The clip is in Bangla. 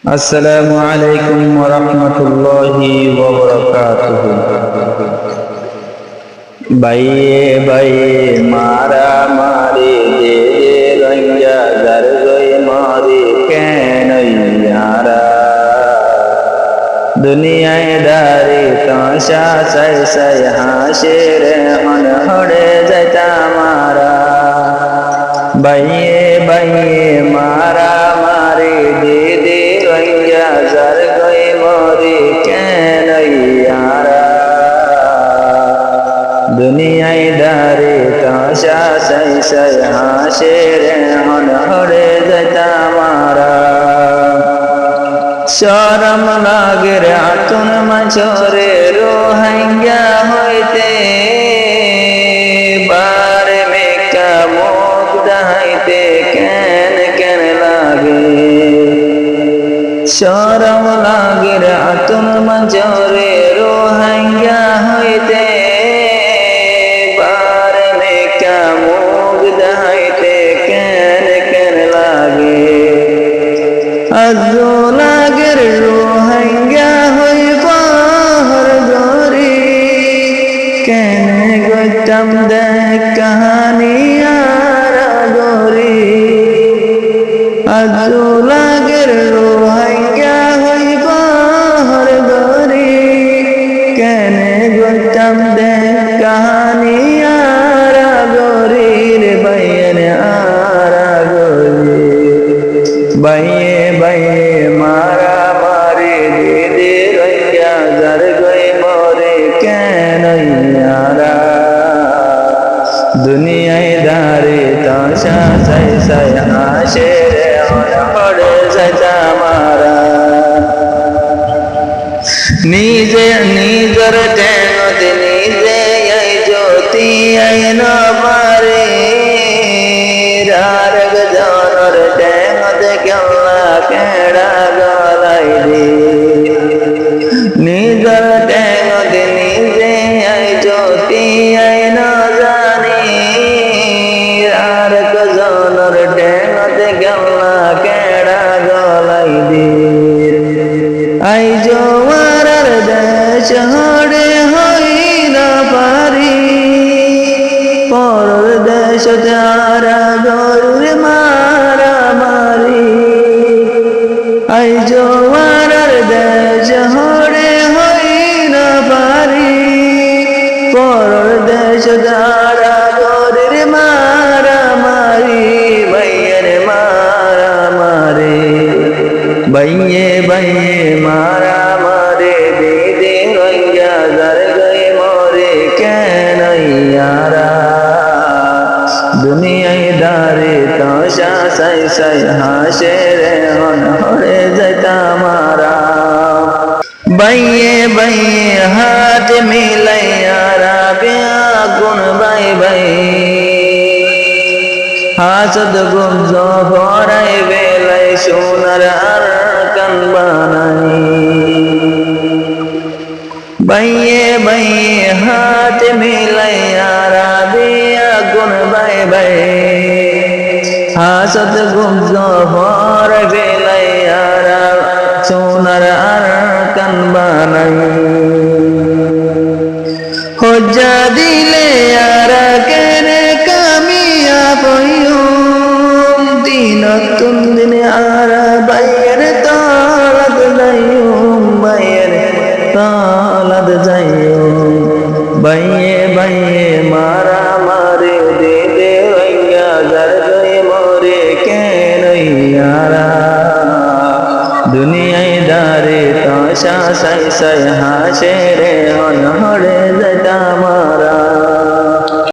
আসসালামু আলাইকুম ওয়া রাহমাতুল্লাহি ওয়া বারাকাতুহু। বাইয়ে বাইয়ে মারা মারি দে দে রঙ্গা জার গই মারি কেন ইয়ারা দুনিয়ায় দারি তাশা সাই সাই হাসে রে মন হড়ে যাইতা মারা বাইয়ে বাইয়ে মারা মারি দে দে রঙ্গা জার গই মারি কেন ইয়ারা দুনিয়ায় দারে তাশা সাই সাই হাসে রে মন হড়ে যাইতা মারা শরম লাগে রে আতুন মাঝরে রোহাঙ্গা হইতে বারে মেকা মুখ দাইতে কেন কেন লাগে শরম লাগে রে আতুন মাঝরে রোহাঙ্গা হইতে আজো লাগের রোহাঙ্গা হই পাহাড় গরি কেন গইতাম দেখ কাহানি আর গরি আজো লাগের রোহাঙ্গা হই পাহাড় গরি কেন গইতাম দেখ কাহানি আর গরি রে বাইয়ের আর গরি বাইয়ে বাইয়ে মারা মারে দে দে রঙ্গা জার গই মরে কেন ইয়ারা দুনিয়ায় দারে তাশা সাই সাই হাসে রে হড়ে যাইতা মারা নিজে নিজর টেনতে নিজে আই জ্যোতি আই না পারে রার গজনর টেনতে কেলা কেড়া গলাই দে নিজর টেনতে নিজে আই জ্যোতি আই না জানি রার গজনর টেনতে কেলা কেড়া গলাই দে আই জোয়ার দেশ হড়ে হই না পারি পর দেশ তারা গরুর মারা মারি আই জোয়ার দেশ হড়ে হই না পারি পর দেশ তারা গরুর মারা মারি বাইয়ের মারা মারে বাইয়ে বাইয়ে মারা মারে দে দে রঙ্গা জার গই মরে কেন ইয়ারা দুনিয়ায় দারে তাশা সাই সাই হাসে রে মন হড়ে যাইতা মারা বাইয়ে বাইয়ে হাত মিলাইয়ারা বিয়া গুণ বাই বাই হাসদ গুঞ্জ ভরাই বেলাই সোনার আর কান বানাই বাইয়ে বাইয়ে হাত মিলাইয়ারা বিয়া গুণ বাই বাই হাসদ গুঞ্জ ভরাই বেলাইয়ারা সোনার আর কান বানাই হজ্জা দিলে আরা কেনে কামিয়া পয়ুম দিনতুন দিনে আরা বাইয়ের তালাত যাইউম বাইয়ের তালাত যাইউম বাইয়ে বাইয়ে মারা মারে দে দে রঙ্গা জার গই মরে কেন ইয়ারা দুনিয়ায় দারে তাশা সাই সাই হাসে রে হড়ে যাইতা মারা